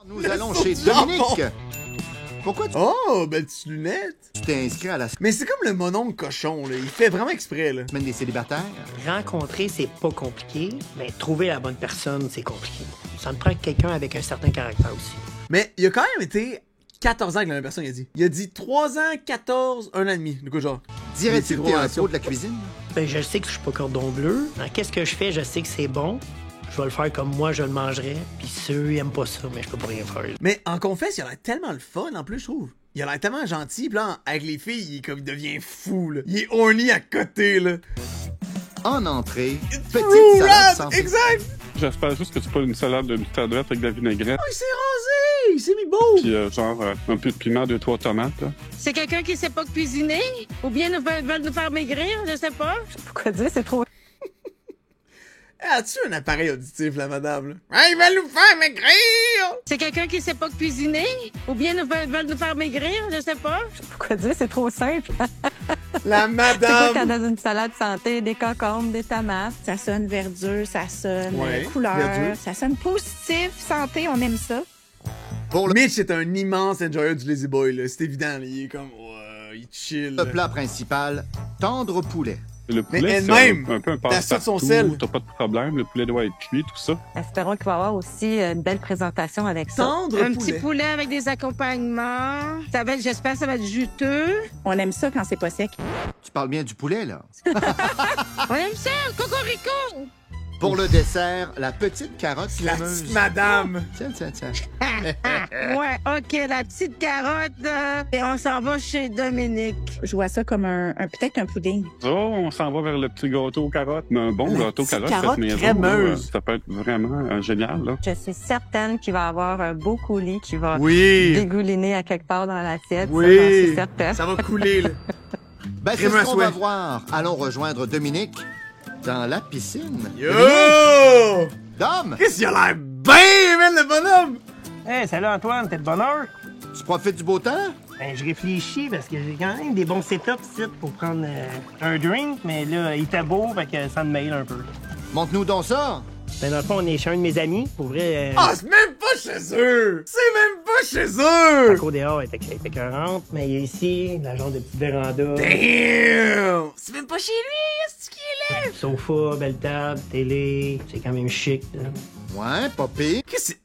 Nous allons chez Dominique. Pourquoi tu... Oh, belles petites lunettes. Tu t'es inscrit à la Mais c'est comme le mononcle cochon, là. Il fait vraiment exprès, là. semaine des célibataires? Rencontrer, c'est pas compliqué, mais trouver la bonne personne, c'est compliqué. Ça me prend quelqu'un avec un certain caractère aussi. Mais il a quand même été 14 ans avec la même personne, il a dit. Il a dit 3 ans, 14, 1 an et demi. Du coup, genre. Dirais-tu que t'es un relation. pro de la cuisine? Ben, je sais que je suis pas cordon bleu. Qu'est-ce que je fais? Je sais que c'est bon. Je vais le faire comme moi, je le mangerais. Puis ceux, ils aiment pas ça, mais je peux pas rien faire. Mais en confesse, il a l'air tellement le fun, en plus, je trouve. Il a l'air tellement gentil, pis là, avec les filles, il est comme, il devient fou, là. Il est horny à côté, là. En entrée, True petite salade rap, sans... exact! J'espère juste que tu pas une salade de moutarde avec de la vinaigrette, Oh, il s'est rasé! Il s'est mis beau! puis un peu de piment, 2-3 tomates, là. C'est quelqu'un qui sait pas cuisiner? Ou bien veulent nous faire maigrir? Je sais pas. Pourquoi dire, c'est trop... As-tu un appareil auditif, la madame, là? Ah, il va nous faire maigrir! C'est quelqu'un qui sait pas cuisiner? Ou bien veulent nous faire maigrir? Je sais pas. Pourquoi dire, c'est trop simple. La C'est quoi madame! quand dans une salade santé, des concombres, des tomates? Ça sonne verdure, ça sonne Ouais, couleur, verdure. ça sonne positif, santé, on aime ça. Pour le Mitch est un immense enjoyer du Lazy Boy, là. C'est évident, là. Il est comme, il chill. là. plat principal, tendre poulet. Le Mais poulet, elle-même, c'est un peu un la sauce son passe-partout, sel. t'as pas de problème, le poulet doit être cuit, tout ça. Espérons qu'il va y avoir aussi une belle présentation avec ça. Tendre Un poulet. petit poulet avec des accompagnements. J'espère que ça va être juteux. On aime ça quand c'est pas sec. Tu parles bien du poulet, là. On aime ça, cocorico! Pour le dessert, la petite carotte La crémeuse. petite madame! Tiens, tiens, tiens. Ouais, OK, la petite carotte. Et on s'en va chez Dominique. Je vois ça comme peut-être un pudding. Oh, on s'en va vers le petit gâteau aux carottes. Mais un bon La gâteau petite carotte carotte faite maison, crémeuse. là, ça peut être vraiment génial, là. Je suis certaine qu'il va y avoir un beau coulis qui va Oui! dégouliner à quelque part dans l'assiette. Oui. Ça, j'en suis certaine. Ça va couler, là. Ben, c'est Crème à ce qu'on va souhait. voir. Allons rejoindre Dominique dans la piscine. Yo! Dom, Qu'est-ce qu'il a l'air bien, man, le bonhomme! Hey, salut Antoine, t'es de bonne heure? tu profites du beau temps? Ben, je réfléchis parce que j'ai quand même des bons setups ici pour prendre un drink, mais là, il était beau, fait que ça me mêle un peu. Montre-nous donc ça. Ben, dans le fond, on est chez un de mes amis, pour vrai. Ah, c'est même pas chez eux! C'est même pas chez La eux! cour dehors était écœurante, mais ici, la genre de petite véranda. Damn! C'est même pas chez lui, c'est qui est là? Sofa, belle table, télé, c'est quand même chic. Là. Ouais, pas pire. Qu'est-ce que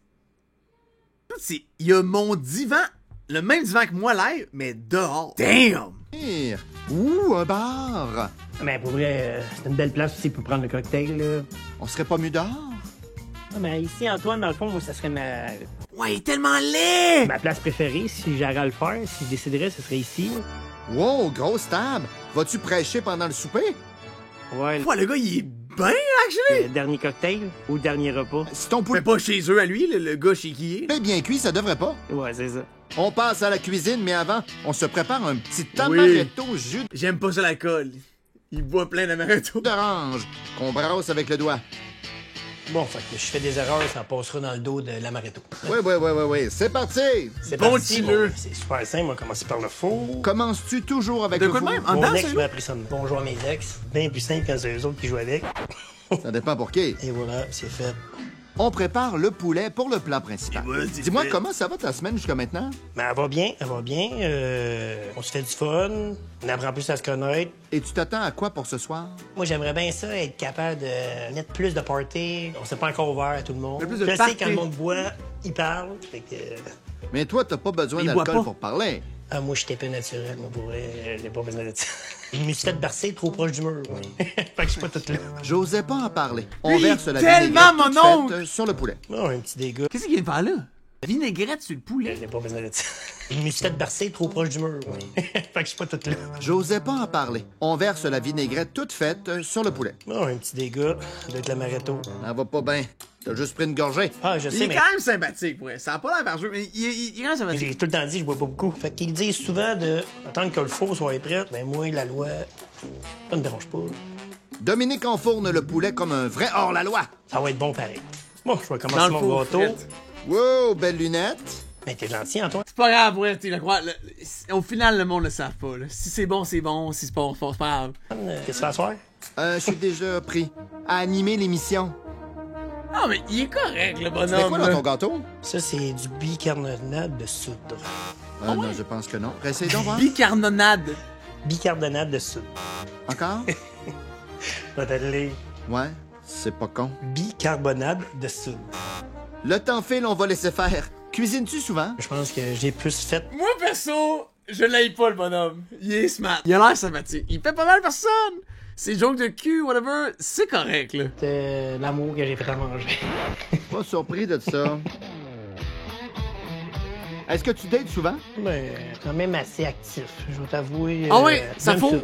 c'est? Il y a mon divan, le même divan que moi live, mais dehors. Damn! Ouh, un bar. Mais pour vrai, c'est une belle place aussi pour prendre le cocktail. Là. On serait pas mieux dehors? Ah, mais ici, Antoine, dans le fond, moi, ça serait Ouais, il est tellement laid! ma place préférée. Si j'aurais à le faire, si je déciderais, ce serait ici. Wow, grosse table. Vas-tu prêcher pendant le souper? Ouais, Ouais, le gars, il est bien, actually! le dernier cocktail ou le dernier repas. Si ton Mais poulet pas chez eux à lui, le gars chez qui il est. est bien cuit, ça devrait pas. Ouais, c'est ça. On passe à la cuisine, mais avant, on se prépare un petit amaretto jus J'aime pas ça l'alcool. Il boit plein d'amaretto. d'orange qu'on brasse avec le doigt. Bon, fait que je fais des erreurs, ça passera dans le dos de l'amaretto. Oui, c'est parti! C'est Bon parti, chilleux. bon, c'est super simple, on va commencer par le four. Commences-tu toujours avec De le quoi de four? même? En Mon dedans, ex celui-là? m'a appris ça. Bonjour à mes ex. Bien plus simple quand c'est eux autres qui jouent avec. Ça dépend pour qui. Et voilà, c'est fait. On prépare le poulet pour le plat principal. voilà, c'est Dis-moi, fait. comment ça va ta semaine jusqu'à maintenant? Mais elle va bien, elle va bien. On se fait du fun. On apprend plus à se connaître. Et tu t'attends à quoi pour ce soir? Moi, j'aimerais bien ça, être capable de mettre plus de party. On s'est pas encore ouvert à tout le monde. Le plus de Je sais party. quand le monde boit, il parle. Fait que, Mais toi, t'as pas besoin Il boit d'alcool pas. pour parler. moi, je suis peu naturel. Moi, pour vrai, j'ai pas besoin de ça. Je me suis fait bercer trop proche du mur. fait que je suis pas toute là. J'osais pas en parler. On Lui, verse la tellement vinaigrette mon toute faite, oncle! sur le poulet. Non, un petit dégât. Qu'est-ce qu'il vient de faire là? Vinaigrette sur le poulet. J'ai pas besoin de ça. Je me suis fait bercer trop proche du mur. fait que je suis pas toute là. J'osais pas en parler. On verse la vinaigrette toute faite sur le poulet. Non, un petit dégât. Ça doit être l'amaretto. Ça va pas bien. T'as juste pris une gorgée. Ah, je Il sais, est mais quand même sympathique, ouais. Ça a pas l'air par mais il est quand même sympathique. j'ai tout le temps dit, je bois pas beaucoup. Fait qu'ils disent souvent de attendre que le four soit prêt. Ben moi, la loi, ça me dérange pas. Dominique enfourne le poulet comme un vrai hors-la-loi. Ça va être bon pareil. Bon, je vais Dans commencer le mon four, gâteau. frette. Wow, belle lunette. Ben t'es gentil, Antoine. C'est pas grave, ouais, tu le crois. Au final, le monde le savent pas, là. Si c'est bon, c'est bon. Si c'est pas, c'est pas grave. Qu'est-ce que tu fais à soir? Je suis déjà pris à animer l'émission. Ah, mais il est correct, le Tu mets bonhomme. quoi dans ton gâteau? Ça, c'est du bicarbonate de soude. Non, je pense que non. Essaye donc, voir. Bicarbonade. Bicarbonate de soude. Encore? Va t'aller. Ouais, c'est pas con. Bicarbonate de soude. Le temps file, on va laisser faire. Cuisines-tu souvent? Je pense que j'ai plus fait. Moi, perso, je l'aime pas, le bonhomme. Il est smart. Il a l'air sympathique. Il fait pas mal personne. Ses jokes de cul, whatever, c'est correct, là. C'est l'amour que j'ai fait à manger. Pas surpris de ça. Est-ce que tu dates souvent? Ben, quand même assez actif, je vais t'avouer. Ah ouais, ça j'aime faut.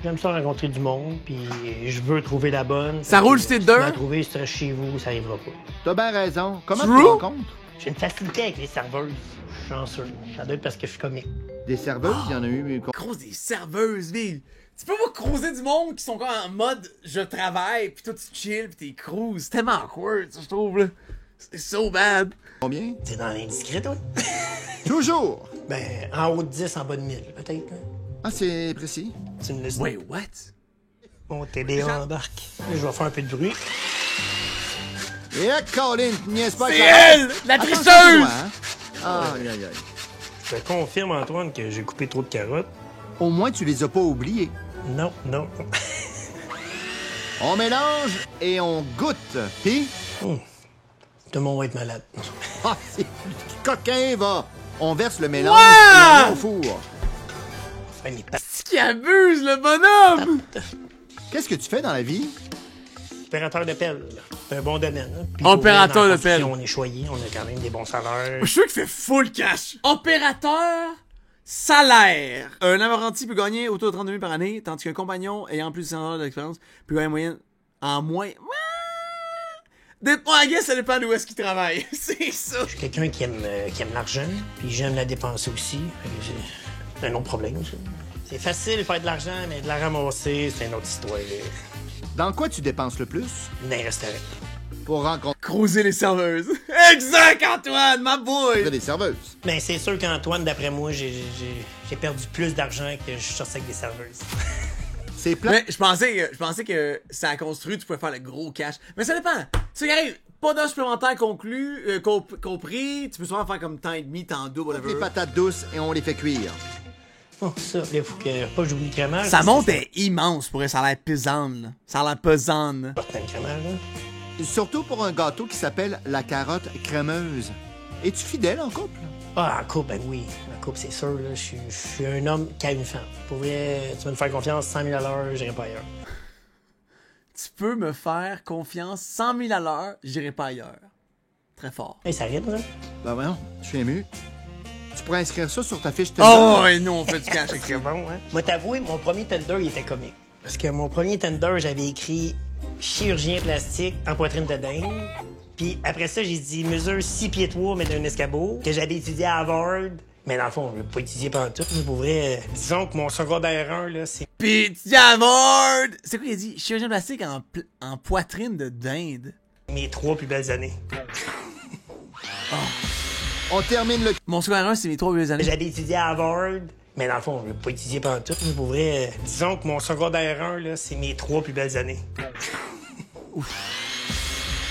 J'aime ça rencontrer du monde, puis je veux trouver la bonne. Ça roule sur Tinder? La trouver, si tu restes chez vous, ça arrivera pas. T'as bien raison. Comment tu True? te rencontres? J'ai une facilité avec les serveuses. Je suis chanceux. Ça doit être parce que je suis comique. Des serveuses, il y en a eu. Croise des serveuses, Bill. Tu peux pas croiser du monde qui sont comme en mode je travaille, pis toi tu chill, pis t'es cruise. C'est tellement awkward, ça, je trouve, là. C'est so bad. Combien? T'es dans l'indiscret, toi? Toujours! Ben, en haut de 10, en bas de 1000, peut-être. Là. Ah, c'est précis. Tu me laisses. Wait, what? Mon TDA embarque. Je vais faire un peu de bruit. Et Colin, niaise pas C'est avec la- elle! La Attention, tricheuse! toi, hein? Aïe, aïe, aïe. Je te confirme, Antoine, que j'ai coupé trop de carottes. Au moins, tu les as pas oubliés. Non, non. On mélange et on goûte. Puis, Tout le monde va être malade. ah, c'est coquin, va. On verse le mélange Ouais! et on met au four. Fais mes pattes. C'est qui abuse, le bonhomme! Qu'est-ce que tu fais dans la vie? Opérateur de pelle. C'est un bon domaine. Hein. Puis Opérateur pour vrai, dans la de pelle. construction, On est choyé, on a quand même des bons salaires. Je suis sûr qu'il fait full cash. Opérateur, salaire. Un apprenti peut gagner autour de 32 000 par année, tandis qu'un compagnon ayant plus de 100 ans d'expérience peut gagner en moyenne en moins. Dépend, I guess, ça dépend d'où est-ce qu'il travaille. C'est ça. Je suis quelqu'un qui aime l'argent, puis j'aime la dépenser aussi. Fait que C'est un autre problème, ça. C'est facile de faire de l'argent, mais de la ramasser, c'est une autre histoire. Dans quoi tu dépenses le plus? Dans les restaurants. Pour rencontrer Croiser les serveuses. Exact, Antoine, ma boy. des serveuses. Mais c'est sûr qu'Antoine, d'après moi, j'ai perdu plus d'argent que je suis sorti avec des serveuses. C'est plat. Mais je pensais que ça a construit, tu pouvais faire le gros cash. Mais ça dépend. Ce qui arrive, pas d'heure supplémentaire compris, tu peux souvent faire comme temps et demi, temps double, Les whatever. patates douces et on les fait cuire. Oh, ça, là, il faut que pas que j'oublie le crémage. Sa monte est immense pour elle, ça a l'air pesant, là. Ça a l'air pesant, là. Important, le crémage, hein. Surtout pour un gâteau qui s'appelle la carotte crémeuse. Es-tu fidèle en couple? Ah, en couple, ben oui. En couple, c'est sûr, là. Je suis un homme qui a une femme. Pour vrai, tu vas me faire confiance, 100 000 à l'heure, j'irai pas ailleurs. Tu peux me faire confiance 100 000 à l'heure, j'irai pas ailleurs. Très fort. Hey, ça rime, ça? Ben voyons, je suis ému. Tu pourrais inscrire ça sur ta fiche de Oh, et nous, on fait du cash avec C'est ça. bon, hein? Moi, t'avouer, mon premier tender, il était comique. Parce que mon premier tender, j'avais écrit chirurgien plastique en poitrine de dinde. Puis après ça, j'ai dit mesure 6 pieds 3, mais d'un escabeau, que j'avais étudié à Harvard. Mais dans le fond, je l'ai pas étudié pendant tout. Mais pour vrai, disons que mon secondaire 1, là, c'est... Pis Diamond! C'est quoi il a dit? Chirurgien plastique en poitrine de dinde. mes 3 plus belles années. On termine le... Mon secondaire 1, c'est mes 3 plus belles années. J'avais étudié à Harvard. Mais dans le fond, je l'ai pas étudié pendant tout. Mais pour vrai, disons que mon secondaire 1, là, c'est mes 3 plus belles années.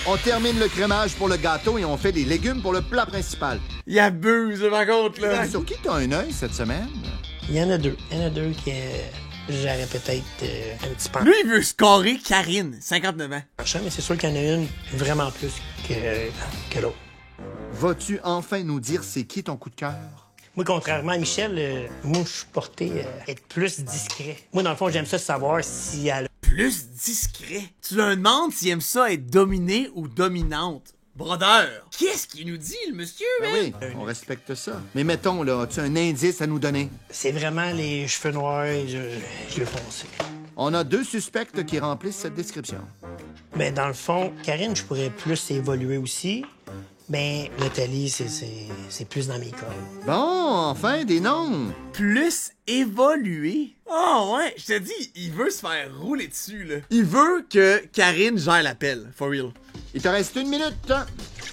On termine le crémage pour le gâteau et on fait des légumes pour le plat principal. Il abuse, par contre, là. Sur qui t'as un œil cette semaine? Il y en a deux. Il y en a deux que j'aurais peut-être un petit peu Lui, il veut scorer Karine, 59 ans. penchant, mais c'est sûr qu'il y en a une vraiment plus que l'autre. Vas-tu enfin nous dire c'est qui ton coup de cœur? Moi, contrairement à Michel, moi, je suis porté à être plus discret. Moi, dans le fond, j'aime ça savoir si elle... Plus discret. Tu leur demandes s'il aime ça être dominé ou dominante. Brother, qu'est-ce qu'il nous dit, le monsieur, Ben man? oui, on respecte ça. Mais mettons, là, as-tu un indice à nous donner? C'est vraiment les cheveux noirs et je foncé. On a 2 suspects qui remplissent cette description. Ben, dans le fond, Karine, je pourrais plus évoluer aussi. Ben, Nathalie, c'est plus dans mes cordes. Bon, enfin, des noms! Plus évolué. Oh ouais, je te dis, il veut se faire rouler dessus, là. Il veut que Karine gère l'appel, for real. Il te reste 1 minute. Hein?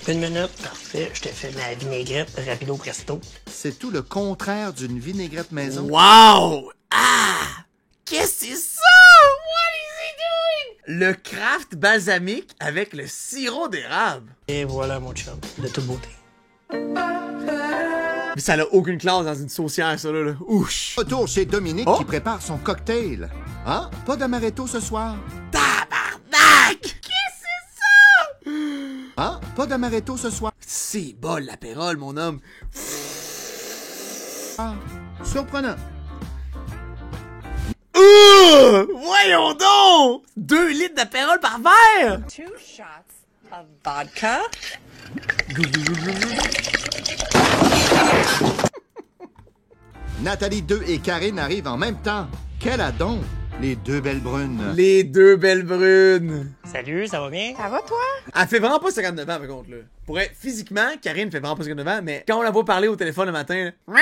1 minute, parfait. Je te fais ma vinaigrette rapido presto. C'est tout le contraire d'une vinaigrette maison. Wow! Ah! Qu'est-ce que c'est ça? What is he doing? Le Kraft balsamique avec le sirop d'érable. Et voilà, mon chum, de toute beauté. Mais ça n'a aucune classe dans une saucière, ça, là. Ouch! Retour chez Dominique Oh. qui prépare son cocktail. Ah, pas d'amaretto ce soir. Tabarnak! Qu'est-ce que c'est ça? Ah, pas d'amaretto ce soir. C'est bol, l'apérole, mon homme. Ah, surprenant. Voyons donc! 2 litres d'apérole par verre! 2 shots of vodka. Nathalie 2 et Karine arrivent en même temps. Quel adon! Les deux belles brunes. Les 2 belles brunes. Salut, ça va bien? Ça va, toi? Elle fait vraiment pas 59 ans, par contre, là. Pour être physiquement, Karine fait vraiment pas 59 ans, mais quand on la voit parler au téléphone le matin, là,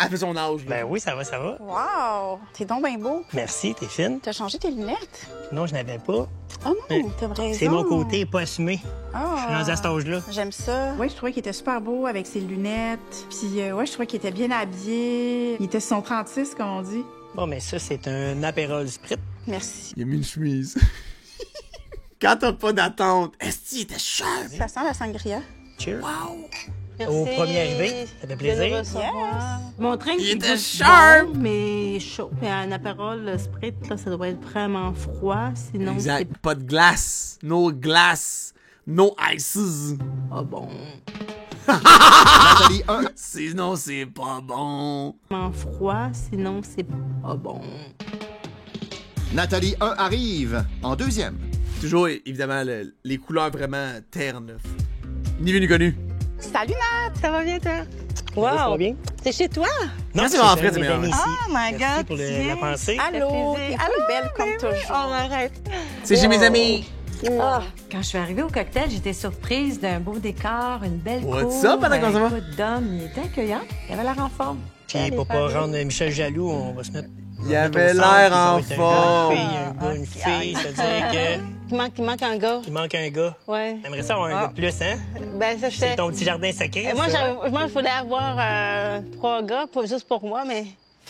elle fait son âge, là. Ben oui, ça va, ça va. Wow! T'es donc bien beau. Merci, t'es fine. T'as changé tes lunettes? Non, je n'avais pas. Oh Mais non, t'as raison. C'est mon côté pas assumé. Ah. Je suis rendu à cet âge-là. J'aime ça. Oui, je trouvais qu'il était super beau avec ses lunettes. Puis, ouais, je trouvais qu'il était bien habillé. Il était sur son 36, comme on dit. Bon, mais ça, c'est un apérole sprit. Merci. Il a mis une chemise. Quand t'as pas d'attente, est-ce qu'il était cher? Ça sent la sangria. Cheers. Wow! Au premier arrivé, ça fait plaisir. Mon drink, Il il était goûte sharp. bon, mais chaud. Mais un apérole, le Sprite, là, ça doit être vraiment froid, sinon Exact. c'est Pas de glace. No glace. No ices. pas bon. Nathalie 1. Sinon, c'est pas bon. Vraiment froid, sinon c'est pas bon. Nathalie 1 arrive en deuxième. Toujours, évidemment, les couleurs vraiment ternes. Ni vu ni connu. Salut, Nat! Ça va bien, toi? Ça va bien? C'est chez toi? Non, c'est vraiment chez frais, un c'est de mes meilleur. amis ici. Oh my Merci God, pour tiens. la pensée. Allô! plaisir. T'es plus belle comme Oh, toujours. arrête. C'est chez mes amis. Ah, quand je suis arrivée au cocktail, j'étais surprise d'un beau décor, une belle cour. What's up, Madame, comment ça va? un couple d'hommes. Il était accueillant. Il avait l'air en forme. Puis pour pas rendre Michel jaloux, on va se mettre... Il avait l'air en Une forme. fille, un gars, une fille, c'est-à-dire Il manque un gars. qu'il manque un gars. Ouais. T'aimerais ça avoir un gars de plus, hein? Ben, ça, C'est c'est... ton petit jardin secret, Moi, ça? moi, je voulais avoir 3 gars, juste pour moi, mais...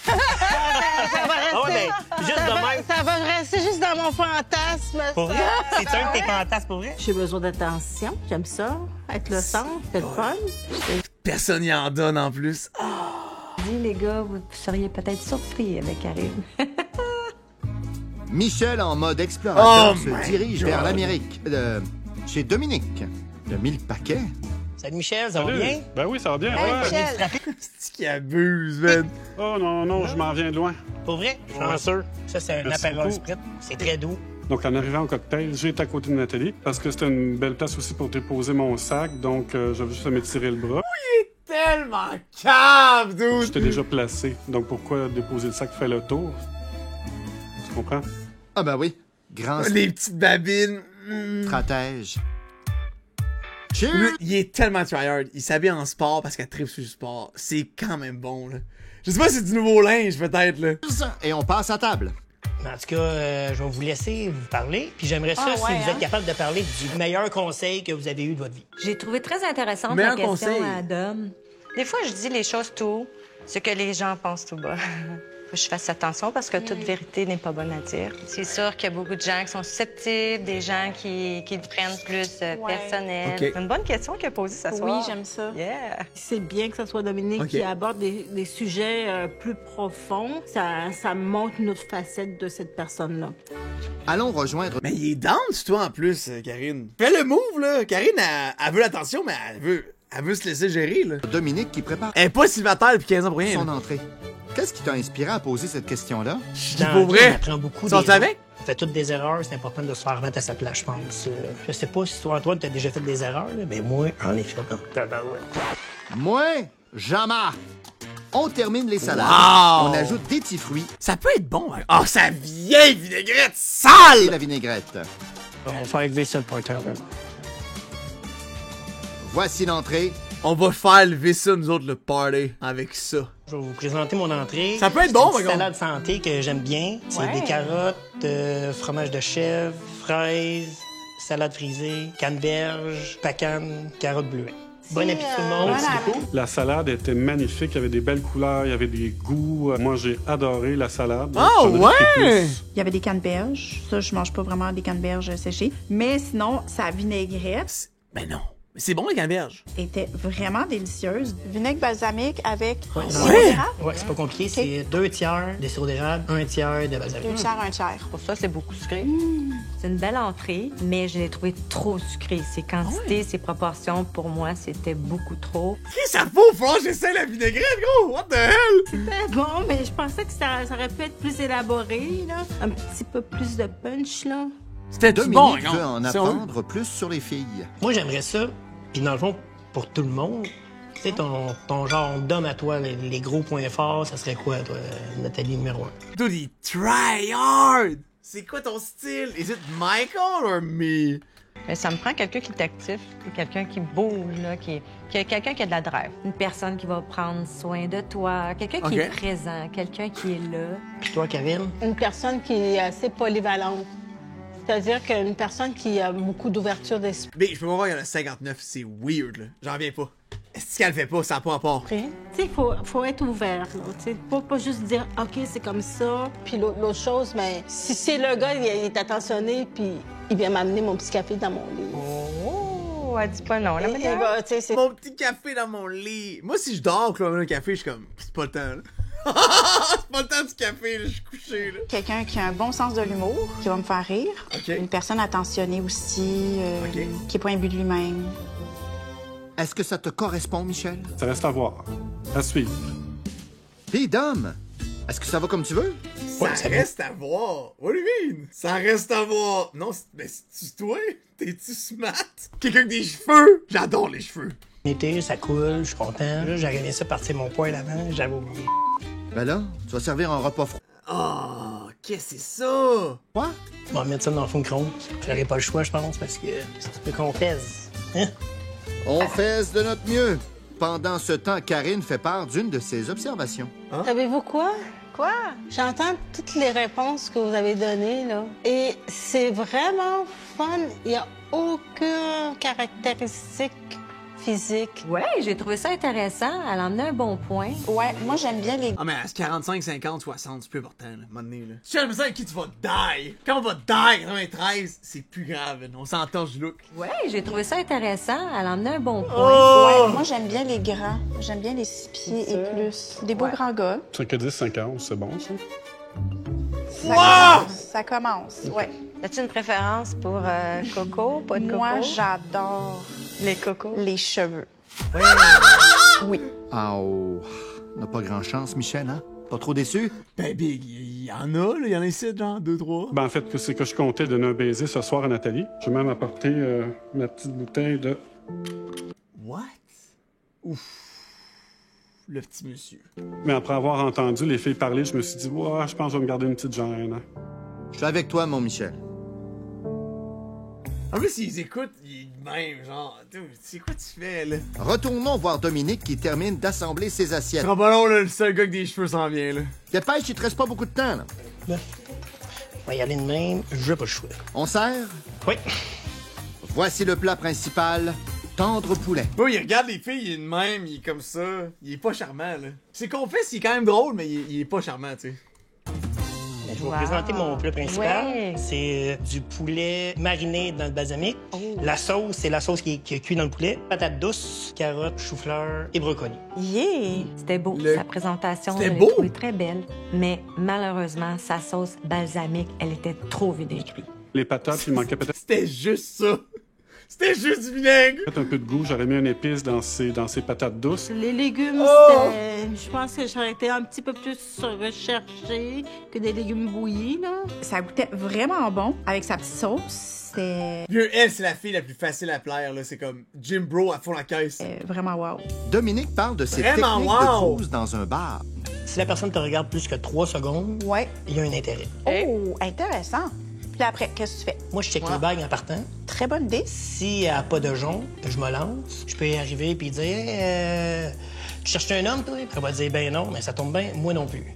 ça va rester... Ah ouais, mais juste de même. Ça va rester juste dans mon fantasme. Pour ça. vrai? C'est un de tes fantasmes, pour vrai? J'ai besoin d'attention, j'aime ça. Être le centre, c'est le fun. Personne y en donne en plus. Dis, les gars, vous seriez peut-être surpris avec Karine. Michel, en mode explorateur, Oh se my dirige God. vers l'Amérique. Chez Dominique. Le 1000 paquets. Salut Michel, ça va Salut. bien? Ben oui, ça va bien. Hey, Ouais. Michel! C'est qui abuse, man. Oh non, non, je m'en viens de loin. Pour vrai? Chanceux. Ça, c'est un Merci apérole beaucoup. sprit. C'est très doux. Donc, en arrivant au cocktail, j'ai été à côté de Nathalie parce que c'était une belle place aussi pour déposer mon sac. Donc, j'avais juste à m'étirer le bras. Tellement cave, dude. J'étais déjà placé. Donc, pourquoi déposer le sac fait le tour? Tu comprends? Ah ben oui. Grand Les petites babines. stratège. Lui, Cheers! il est tellement tryhard. Il s'habille en sport parce qu'elle tripe sur le sport. C'est quand même bon, là. Je sais pas si c'est du nouveau linge, peut-être, là. Et on passe à table. En tout cas, je vais vous laisser vous parler. Puis j'aimerais ça, si vous êtes capable de parler du meilleur conseil que vous avez eu de votre vie. J'ai trouvé très intéressante Meilleur la question conseil. à Adam. Des fois, je dis les choses tout haut, ce que les gens pensent tout bas. Faut que je fasse attention parce que toute vérité n'est pas bonne à dire. C'est sûr qu'il y a beaucoup de gens qui sont susceptibles, des gens qui le prennent plus personnel. OK. C'est une bonne question qu'il a posée ce soir. Oui, j'aime ça. Yeah. C'est bien que ce soit Dominique Ok. qui aborde des sujets plus profonds. Ça montre une autre facette de cette personne-là. Allons rejoindre Mais il est down sur toi, en plus, Karine. Fais le move, là. Karine, elle veut l'attention, mais elle veut se laisser gérer, là. Dominique qui prépare Elle est pas célibataire depuis 15 ans pour rien, son là. entrée. Qu'est-ce qui t'a inspiré à poser cette question-là? Je dis Dans pour la vie, on vrai. apprend beaucoup Tu des avec? On fait toutes des erreurs, c'est important de se faire remettre à sa place, je pense. Je sais pas si toi, Antoine, t'as déjà fait des erreurs, là, mais moi, en effet, non. Tabarouette. Moi, jamais. On termine les salades. Wow! On ajoute des petits fruits Ça peut être bon, hein. Oh, sa vieille vinaigrette et sale! la vinaigrette. On va faire lever ça le porteur. Voici l'entrée. On va faire lever ça, nous autres, le party, avec ça. Je vais vous présenter mon entrée. Ça peut être C'est bon, une par contre. salade santé que j'aime bien. C'est des carottes, fromage de chèvre, fraises, salade frisée, canneberge, pacane, carottes bleuets. Bon appétit tout le monde. Bon Merci appétit. beaucoup. La salade était magnifique, il y avait des belles couleurs, il y avait des goûts. Moi, j'ai adoré la salade. Ah, J'en ai pris ouais! plus. Il y avait des canneberges. Ça, je mange pas vraiment des canneberges séchées. Mais sinon, sa vinaigrette Ben non. Mais c'est bon, les canneberges. était vraiment délicieuse. Vinaigre balsamique avec sirop Ouais. d'érable. Ouais, c'est pas compliqué. C'est 2 tiers de sirop d'érable, 1 tiers de balsamique. 2 tiers, 1 tiers. Pour ça, c'est beaucoup sucré. C'est une belle entrée, mais je l'ai trouvé trop sucré. Ses quantités, ses proportions, pour moi, c'était beaucoup trop. Qu'est-ce que ça vaut? Faut que j'essaie la vinaigrette, gros! What the hell? C'était bon, mais je pensais que ça aurait pu être plus élaboré, là. Un petit peu plus de punch, là. C'était Dominique bon, veut en C'est apprendre plus sur les filles. Moi, j'aimerais ça. Puis dans le fond, pour tout le monde, tu sais, ton genre d'homme à toi, les gros points forts, ça serait quoi, toi, Nathalie numéro 1? Dude, il try hard! C'est quoi ton style? Is it Michael or me? Mais ça me prend quelqu'un qui est actif, quelqu'un qui bouge, là, quelqu'un qui a de la drive. Une personne qui va prendre soin de toi, quelqu'un qui Ok. est présent, quelqu'un qui est là. Puis toi, Karine? Une personne qui est assez polyvalente. C'est-à-dire qu'une personne qui a beaucoup d'ouverture d'esprit. Mais je peux pas voir, il y en a 59, c'est weird, là. J'en reviens pas. Est-ce qu'elle le fait pas? Ça n'a pas rapport. Tu sais, faut être ouvert, là. Tu sais, pas juste dire, OK, c'est comme ça. Puis l'autre chose, mais si c'est le gars, il est attentionné, puis il vient m'amener mon petit café dans mon lit. Oh, elle dit pas non, là, Et madame. bah, tu sais, c'est... Mon petit café dans mon lit. Moi, si je dors, là, un café, je suis comme, c'est pas le temps, là. C'est pas le temps du café, là, je suis couché, là. Quelqu'un qui a un bon sens de l'humour, qui va me faire rire. OK. Une personne attentionnée aussi, OK. qui est pas imbu de lui-même. Est-ce que ça te correspond, Michel? Ça reste à voir. À suivre. Puis, Dom, est-ce que ça va comme tu veux? Ça c'est reste à voir. What do you mean? Ça reste à voir. Non, mais c'est-tu toi? T'es-tu smart? Quelqu'un avec des cheveux? J'adore les cheveux. L'été, ça coule, je suis content. Là, j'aurais aimé ça partir mon poêle avant, j'avais oublié. Ben là, tu vas servir un repas froid. Oh, qu'est-ce que c'est ça? Quoi? On va mettre ça dans le fond de micro. J'aurais pas le choix, je pense, parce que c'est un peu qu'on pèse. Hein? On fait de notre mieux. Pendant ce temps, Karine fait part d'une de ses observations. Savez-vous quoi? Quoi? J'entends toutes les réponses que vous avez données, là. Et c'est vraiment fun. Il n'y a aucune caractéristique physique. Ouais, j'ai trouvé ça intéressant. Elle a emmené un bon point. Ouais, moi, j'aime bien les... Ah, mais à 45, 50, 60, c'est plus important, là, à un moment donné, là. Tu sais, le avec qui tu vas die. Quand on va die, 93, c'est plus grave, là. On s'entend, je look. Ouais, j'ai trouvé ça intéressant. Elle a emmené un bon point. Oh! Ouais, moi, j'aime bien les grands. J'aime bien les 6 pieds et plus. Des beaux grands gars. 5 à 10, 5 à 11, c'est bon, ça? Ça commence, ouais. As-tu une préférence pour Coco, pas de Coco? Moi, j'adore Les cocos. les cheveux. Oui. Ah, oh. On n'a pas grand-chance, Michel, hein? Pas trop déçu? Ben, Big, il y en a, là. Il y en a ici, genre, 2, 3. Ben, en fait, c'est que je comptais donner un baiser ce soir à Nathalie. J'ai même apporté ma petite bouteille de... What? Ouf. Le petit monsieur. Mais après avoir entendu les filles parler, je me suis dit, ouais, je pense que je vais me garder une petite gêne. Hein. Je suis avec toi, mon Michel. En plus, s'ils écoutent, ils même, genre, dude, c'est quoi tu fais, là? Retournons voir Dominique qui termine d'assembler ses assiettes. C'est pas long, là, le seul gars avec des cheveux s'en vient, là. Dépêche, il te reste pas beaucoup de temps, là. On va y aller de même, j'ai pas le choix. On sert? Oui. Voici le plat principal, tendre poulet. Bon, il regarde les filles, il est de même, il est comme ça. Il est pas charmant, là. C'est confesse, il est quand même drôle, mais il est pas charmant, tu sais. Je vais vous présenter mon plat principal. Ouais. C'est du poulet mariné dans le balsamique. La sauce, c'est la sauce qui est cuite dans le poulet. Patates douces, carottes, chou-fleur et brocolis. Yeah! C'était beau. Sa présentation, C'était je l'ai beau? trouvée très belle. Mais malheureusement, sa sauce balsamique, elle était trop vinaigrée. Les patates, il manquait peut-être C'était juste ça. C'était juste du vinaigre. un peu de goût. J'aurais mis une épice dans ces patates douces. Les légumes, Oh! je pense que j'aurais été un petit peu plus recherchée que des légumes bouillis, là. Ça goûtait vraiment bon avec sa petite sauce. C'était Vieux, elle, c'est la fille la plus facile à plaire, là. C'est comme Jim Bro à fond la caisse. vraiment wow. Dominique parle de ses Vraiment, techniques wow! de pause dans un bar. Si la personne te regarde plus que 3 secondes, Ouais. il y a un intérêt. Oh, intéressant. Puis là, après, qu'est-ce que tu fais? Moi, je check le bague en partant. Très bonne idée. Si elle n'a pas de jonc, je me lance. Je peux y arriver et dire hey, tu cherches un homme, toi? Puis elle va dire ben non, mais ça tombe bien, moi non plus.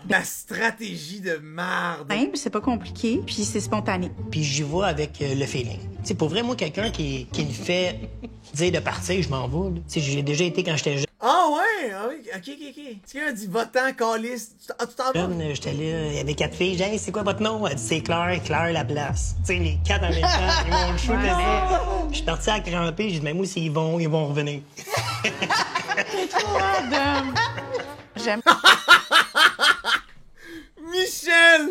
La stratégie de marde. Simple, c'est pas compliqué, puis c'est spontané. Puis j'y vais avec le feeling. Tu sais, pour vrai, moi, quelqu'un qui me fait dire de partir, je m'en vais. Tu sais, j'ai déjà été quand j'étais Ah ouais, ah oui, ok. Tu as dit votant, calice. Tu t'en vas? jeune, j'étais là, il y avait 4 filles. J'ai dit, hey, c'est quoi votre nom? Elle dit, c'est Claire Laplace. Tu sais, les 4 en même temps, ils vont le shooter ça. Je suis parti à cramper, j'ai dit, mais moi, s'ils vont, ils vont revenir. J'aime. Michel!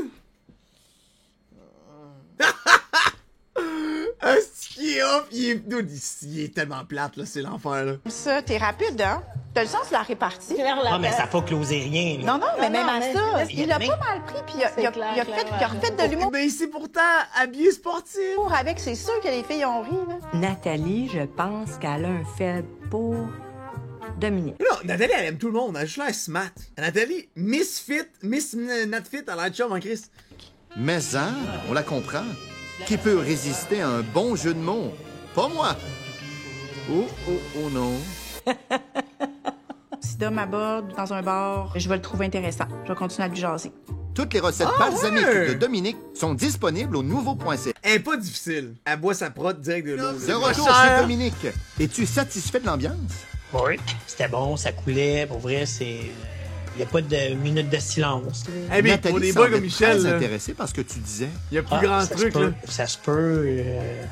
Est-ce qu'il est off? Il est tellement plate, là, c'est l'enfer, là. Ça, t'es rapide, hein? T'as le sens de la répartie. Ah, mais ça n'a pas closé rien, là. Non, mais même à ça, il a mais- pas mal pris, puis il a refait de l'humour Mais c'est pourtant habillé sportif. avec. C'est sûr que les filles ont ri, là. Nathalie, je pense qu'elle a un faible pour Dominique. Non, Nathalie, elle aime tout le monde. Elle a juste l'air smart. Nathalie, Miss Natfit, elle a l'air de chum en Christ. Mais on la comprend. Qui peut résister à un bon jeu de mots? Pas moi. Oh non. Si Dom m'aborde dans un bar, je vais le trouver intéressant. Je vais continuer à lui jaser. Toutes les recettes balsamiques de Dominique sont disponibles au nouveau.ca. Elle est pas difficile. Elle boit sa prod direct de l'eau. De retour chez Dominique. Es-tu satisfait de l'ambiance? Oui. C'était bon, ça coulait. Pour vrai, c'est... Il n'y a pas de minute de silence. Eh bien, Nathalie pour des boys semblait comme Michel, très là, intéressée par ce que tu disais. il y a plus grand ça truc, se peut, là. Ça se peut.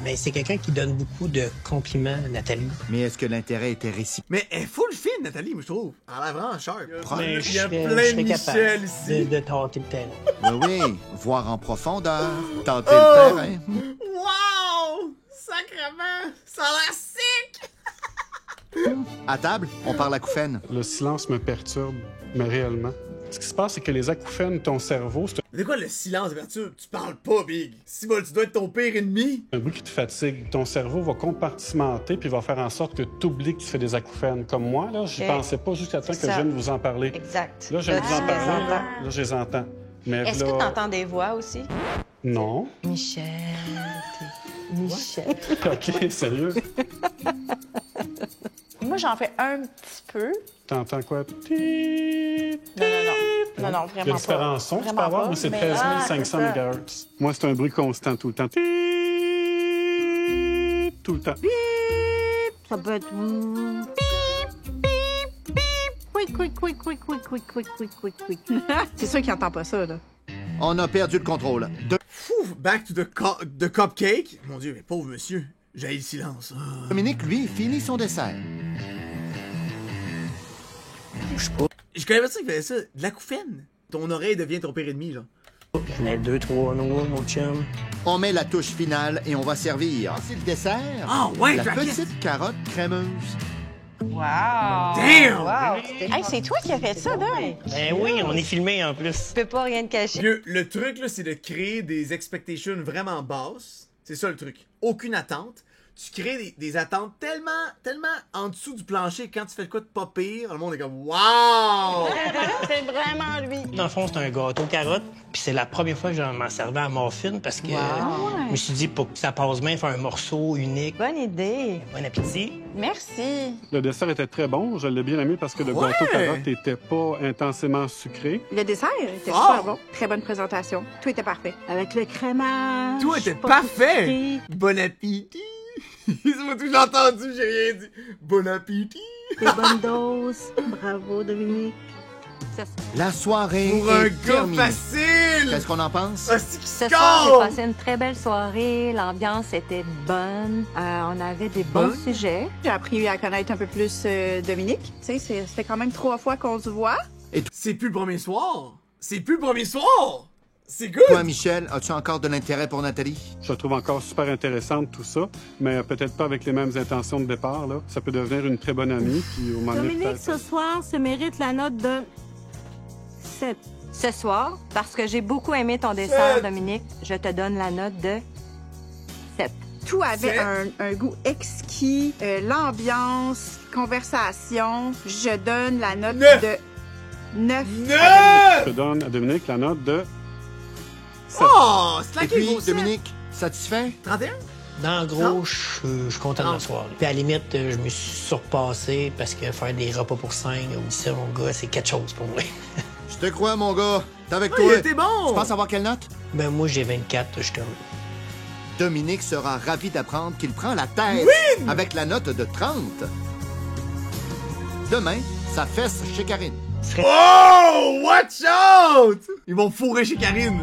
Mais c'est quelqu'un qui donne beaucoup de compliments, Nathalie. Mais est-ce que l'intérêt était réciproque? Mais elle est full fine, Nathalie, moi, je trouve. Elle a l'air vraiment sharp. Mais Il y a je plein serais de capable Michel ici. de tâter le terrain. Oui, voir en profondeur, tenter le terrain. Wow! Sacrement! Ça a l'air sick! À table, on parle acouphène. Le silence me perturbe, mais réellement. Ce qui se passe, c'est que les acouphènes, ton cerveau, c'est C'est quoi le silence d'ouverture? Tu parles pas, Big. Si bon, tu dois être ton pire ennemi. un bruit qui te fatigue. Ton cerveau va compartimenter puis va faire en sorte que tu oublies que tu fais des acouphènes. Comme moi, là, j'y Ok. pensais pas jusqu'à temps que C'est je ça. vienne vous en parler. Exact. Là, je viens de vous en tu les parler. entends. Là, je les entends. Mais Est-ce là, que t'entends des voix aussi? non. Michel. Michel. OK, sérieux? Moi, j'en fais un petit peu. T'entends quoi? Non, vraiment Il y a différents sons que tu peux avoir. Moi, c'est 13 500 MHz. Moi, c'est un bruit constant tout le temps. Tout le temps. Ça peut être... Quick. C'est sûr qu'il entend pas ça, là. On a perdu le contrôle. Fou! Back to the cupcake. Mon Dieu, mais pauvre monsieur. J'ai le silence. Ah. Dominique, lui, finit son dessert. Je connais pas ça qui faisait ça. De l'acouphène. Ton oreille devient ton pire ennemi, genre. J'en ai 2, 3 noix, mon chum. On met la touche finale et on va servir. C'est le dessert. Ah ouais, La Jacket. petite carotte crémeuse. Wow! Damn! Wow! Hey, c'est toi qui as fait ça, Dom? Ben oui, on est filmé en plus. Tu peux pas rien te cacher. Le truc, là, c'est de créer des expectations vraiment basses. C'est ça le truc. Aucune attente. Tu crées des attentes tellement en dessous du plancher que quand tu fais le coup de pas pire, le monde est comme wow! C'est vraiment lui. Dans le fond, c'est un gâteau carotte. Puis c'est la première fois que j'en m'en servais à morphine parce que je me suis dit, pour que ça passe bien, faire un morceau unique. Bonne idée. Bon appétit. Merci. Le dessert était très bon. Je l'ai bien aimé parce que le Ouais! gâteau carotte n'était pas intensément sucré. Le dessert était Ah! super bon. Très bonne présentation. Tout était parfait. Avec le crémage. Tout était pas parfait! sucré, Bon appétit! C'est moi tout j'ai entendu, j'ai rien dit. Bon appétit! Des bonnes doses. Bravo, Dominique. La soirée Pour un est gars terminée. Qu'est-ce facile! qu'on en pense? Ah, c'est qui Ce soir, j'ai score! passé une très belle soirée. L'ambiance était bonne. On avait des bons Bonne? sujets. J'ai appris à connaître un peu plus Dominique. Tu sais, ça fait quand même 3 fois qu'on se voit. C'est plus le premier soir! C'est plus le premier soir! C'est good! Toi, Michel, as-tu encore de l'intérêt pour Nathalie? Je la trouve encore super intéressante, tout ça, mais peut-être pas avec les mêmes intentions de départ. Là. Ça peut devenir une très bonne amie, puis au moment donné, Dominique, peut-être... ce soir, se mérite la note de 7. Ce soir, parce que j'ai beaucoup aimé ton dessert, Sept. Dominique, je te donne la note de 7. Tout avait C'est- un goût exquis. L'ambiance, conversation. Je donne la note Neuf. de 9. Neuf! Je donne à Dominique la note de 7. Oh! C'est Et la puis, game Dominique, satisfait? 31? Dans le gros, je suis content de Non. la soirée. Puis à la limite, je me suis surpassé parce que faire des repas pour 5, ou ça, mon gars, c'est quelque chose pour moi. Je te crois, mon gars. T'es avec Oh, toi. il était bon! Tu penses avoir quelle note? Ben, moi, j'ai 24, je suis heureux. Dominique sera ravi d'apprendre qu'il prend la tête avec la note de 30. Demain, ça fesse chez Karine. Oh! Watch out! Ils vont fourrer chez Karine.